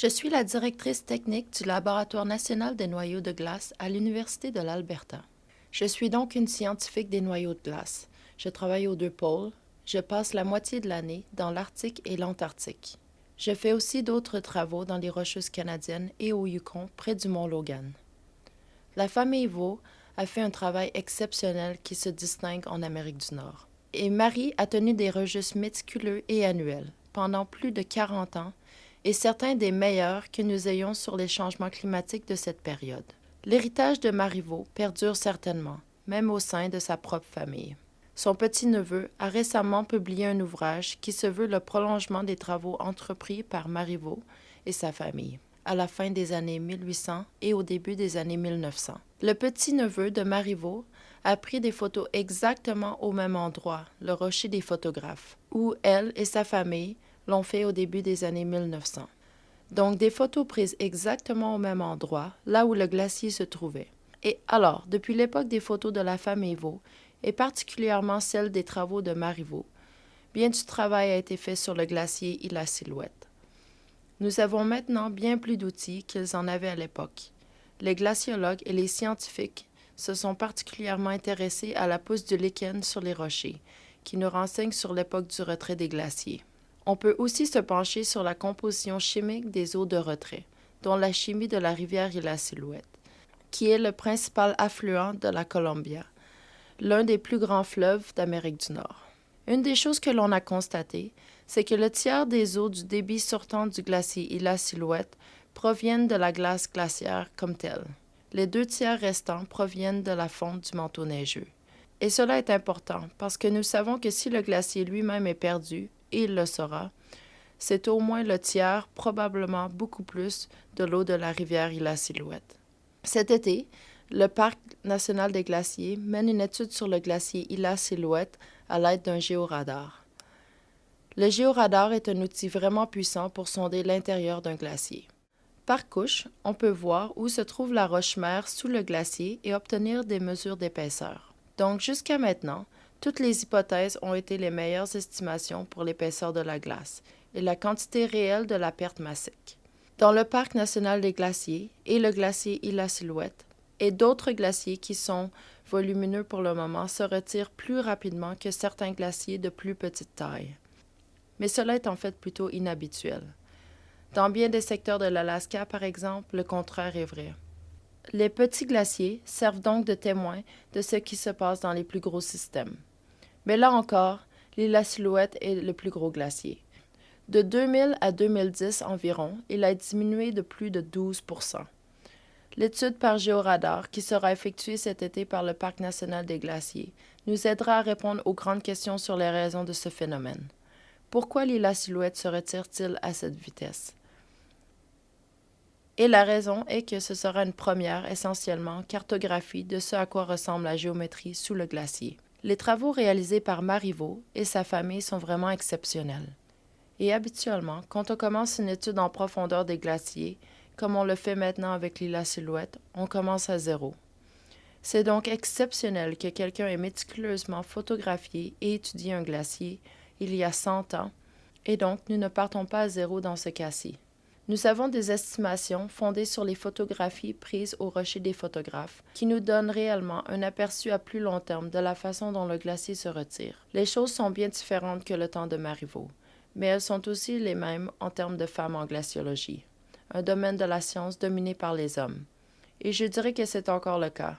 Je suis la directrice technique du Laboratoire national des noyaux de glace à l'Université de l'Alberta. Je suis donc une scientifique des noyaux de glace. Je travaille aux deux pôles. Je passe la moitié de l'année dans l'Arctique et l'Antarctique. Je fais aussi d'autres travaux dans les Rocheuses canadiennes et au Yukon, près du mont Logan. La famille Vaux a fait un travail exceptionnel qui se distingue en Amérique du Nord. Et Marie a tenu des registres méticuleux et annuels pendant plus de 40 ans et certains des meilleurs que nous ayons sur les changements climatiques de cette période. L'héritage de Marivaux perdure certainement, même au sein de sa propre famille. Son petit-neveu a récemment publié un ouvrage qui se veut le prolongement des travaux entrepris par Marivaux et sa famille à la fin des années 1800 et au début des années 1900. Le petit-neveu de Marivaux a pris des photos exactement au même endroit, le rocher des photographes, où elle et sa famille l'ont fait au début des années 1900. Donc des photos prises exactement au même endroit, là où le glacier se trouvait. Et alors, depuis l'époque des photos de la famille Vaux, et particulièrement celles des travaux de Marivaux, bien du travail a été fait sur le glacier et la silhouette. Nous avons maintenant bien plus d'outils qu'ils en avaient à l'époque. Les glaciologues et les scientifiques se sont particulièrement intéressés à la pousse du lichen sur les rochers, qui nous renseigne sur l'époque du retrait des glaciers. On peut aussi se pencher sur la composition chimique des eaux de retrait, dont la chimie de la rivière et la Silhouette, qui est le principal affluent de la Columbia, l'un des plus grands fleuves d'Amérique du Nord. Une des choses que l'on a constatées, c'est que le tiers des eaux du débit sortant du glacier et la Silhouette proviennent de la glace glaciaire comme telle. Les 2 tiers restants proviennent de la fonte du manteau neigeux. Et cela est important parce que nous savons que si le glacier lui-même est perdu, et il le sera, c'est au moins le tiers, probablement beaucoup plus, de l'eau de la rivière et la Silhouette. Cet été, le Parc national des glaciers mène une étude sur le glacier Ila Silhouette à l'aide d'un géoradar. Le géoradar est un outil vraiment puissant pour sonder l'intérieur d'un glacier. Par couche, on peut voir où se trouve la roche-mère sous le glacier et obtenir des mesures d'épaisseur. Donc jusqu'à maintenant, toutes les hypothèses ont été les meilleures estimations pour l'épaisseur de la glace et la quantité réelle de la perte massique. Dans le Parc national des glaciers et le glacier Ila Silhouette, et d'autres glaciers qui sont volumineux pour le moment se retirent plus rapidement que certains glaciers de plus petite taille. Mais cela est en fait plutôt inhabituel. Dans bien des secteurs de l'Alaska, par exemple, le contraire est vrai. Les petits glaciers servent donc de témoins de ce qui se passe dans les plus gros systèmes. Mais là encore, l'île Silhouette est le plus gros glacier. De 2000 à 2010 environ, il a diminué de plus de 12%. L'étude par géoradar, qui sera effectuée cet été par le Parc national des glaciers, nous aidera à répondre aux grandes questions sur les raisons de ce phénomène. Pourquoi l'île Silhouette se retire-t-il à cette vitesse? Et la raison est que ce sera une première, essentiellement, cartographie de ce à quoi ressemble la géométrie sous le glacier. Les travaux réalisés par Marivaux et sa famille sont vraiment exceptionnels. Et habituellement, quand on commence une étude en profondeur des glaciers, comme on le fait maintenant avec l'île Silhouette, on commence à zéro. C'est donc exceptionnel que quelqu'un ait méticuleusement photographié et étudié un glacier il y a 100 ans, et donc nous ne partons pas à zéro dans ce cas-ci. Nous avons des estimations fondées sur les photographies prises au rocher des photographes, qui nous donnent réellement un aperçu à plus long terme de la façon dont le glacier se retire. Les choses sont bien différentes que le temps de Marivaux, mais elles sont aussi les mêmes en termes de femmes en glaciologie, un domaine de la science dominé par les hommes. Et je dirais que c'est encore le cas.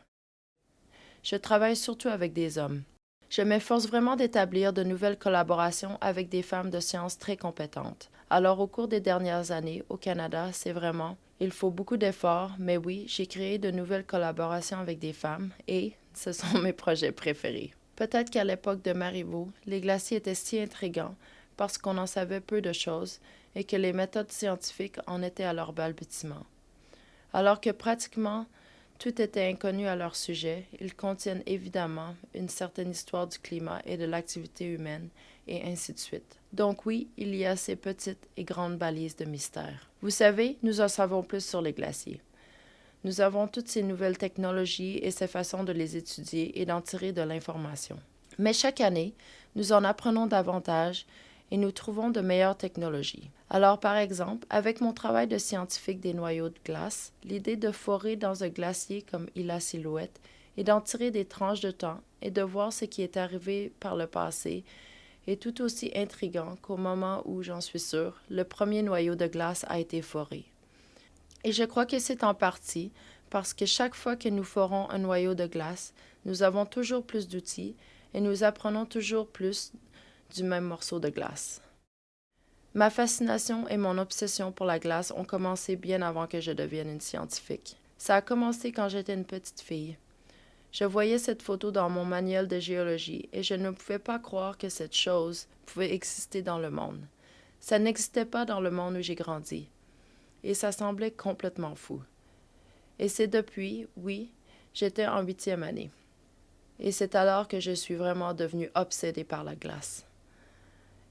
Je travaille surtout avec des hommes. Je m'efforce vraiment d'établir de nouvelles collaborations avec des femmes de sciences très compétentes. Alors au cours des dernières années, au Canada, c'est vraiment, il faut beaucoup d'efforts, mais oui, j'ai créé de nouvelles collaborations avec des femmes et ce sont mes projets préférés. Peut-être qu'à l'époque de Marivaux, les glaciers étaient si intrigants parce qu'on en savait peu de choses et que les méthodes scientifiques en étaient à leur balbutiement. Alors que pratiquement tout était inconnu à leur sujet, ils contiennent évidemment une certaine histoire du climat et de l'activité humaine, et ainsi de suite. Donc oui, il y a ces petites et grandes balises de mystère. Vous savez, nous en savons plus sur les glaciers. Nous avons toutes ces nouvelles technologies et ces façons de les étudier et d'en tirer de l'information. Mais chaque année, nous en apprenons davantage et nous trouvons de meilleures technologies. Alors, par exemple, avec mon travail de scientifique des noyaux de glace, l'idée de forer dans un glacier comme Isla Silhouette et d'en tirer des tranches de temps et de voir ce qui est arrivé par le passé est tout aussi intriguant qu'au moment où, j'en suis sûre, le premier noyau de glace a été foré. Et je crois que c'est en partie parce que chaque fois que nous forons un noyau de glace, nous avons toujours plus d'outils et nous apprenons toujours plus du même morceau de glace. Ma fascination et mon obsession pour la glace ont commencé bien avant que je devienne une scientifique. Ça a commencé quand j'étais une petite fille. Je voyais cette photo dans mon manuel de géologie et je ne pouvais pas croire que cette chose pouvait exister dans le monde. Ça n'existait pas dans le monde où j'ai grandi. Et ça semblait complètement fou. Et c'est depuis, oui, j'étais en 8e année. Et c'est alors que je suis vraiment devenue obsédée par la glace.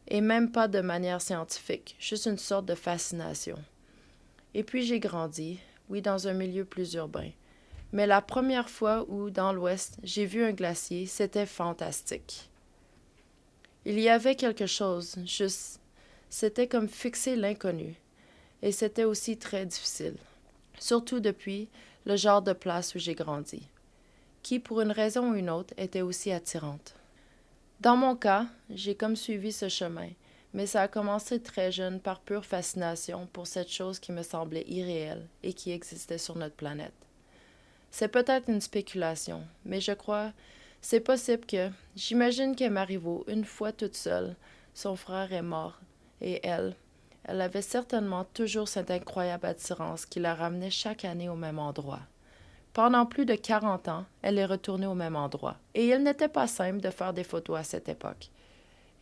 Et même pas de manière scientifique, juste une sorte de fascination. Et puis j'ai grandi, oui, dans un milieu plus urbain. Mais la première fois où, dans l'Ouest, j'ai vu un glacier, c'était fantastique. Il y avait quelque chose, juste, c'était comme fixer l'inconnu. Et c'était aussi très difficile, surtout depuis le genre de place où j'ai grandi, qui, pour une raison ou une autre, était aussi attirante. Dans mon cas, j'ai comme suivi ce chemin, mais ça a commencé très jeune par pure fascination pour cette chose qui me semblait irréelle et qui existait sur notre planète. C'est peut-être une spéculation, mais je crois, c'est possible que, j'imagine que Marivaux, une fois toute seule, son frère est mort, et elle avait certainement toujours cette incroyable attirance qui la ramenait chaque année au même endroit. Pendant plus de 40 ans, elle est retournée au même endroit. Et il n'était pas simple de faire des photos à cette époque.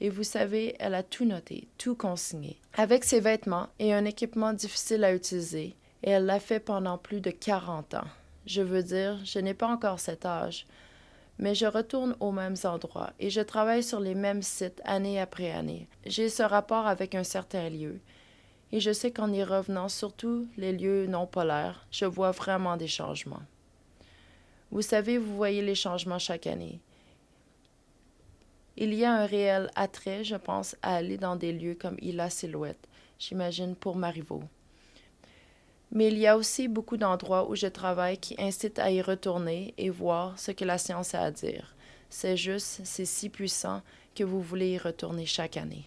Et vous savez, elle a tout noté, tout consigné. Avec ses vêtements et un équipement difficile à utiliser, et elle l'a fait pendant plus de 40 ans. Je veux dire, je n'ai pas encore cet âge, mais je retourne aux mêmes endroits et je travaille sur les mêmes sites année après année. J'ai ce rapport avec un certain lieu. Et je sais qu'en y revenant, surtout les lieux non polaires, je vois vraiment des changements. Vous savez, vous voyez les changements chaque année. Il y a un réel attrait, je pense, à aller dans des lieux comme Isla Silhouette, j'imagine pour Marivaux. Mais il y a aussi beaucoup d'endroits où je travaille qui incitent à y retourner et voir ce que la science a à dire. C'est juste, c'est si puissant que vous voulez y retourner chaque année.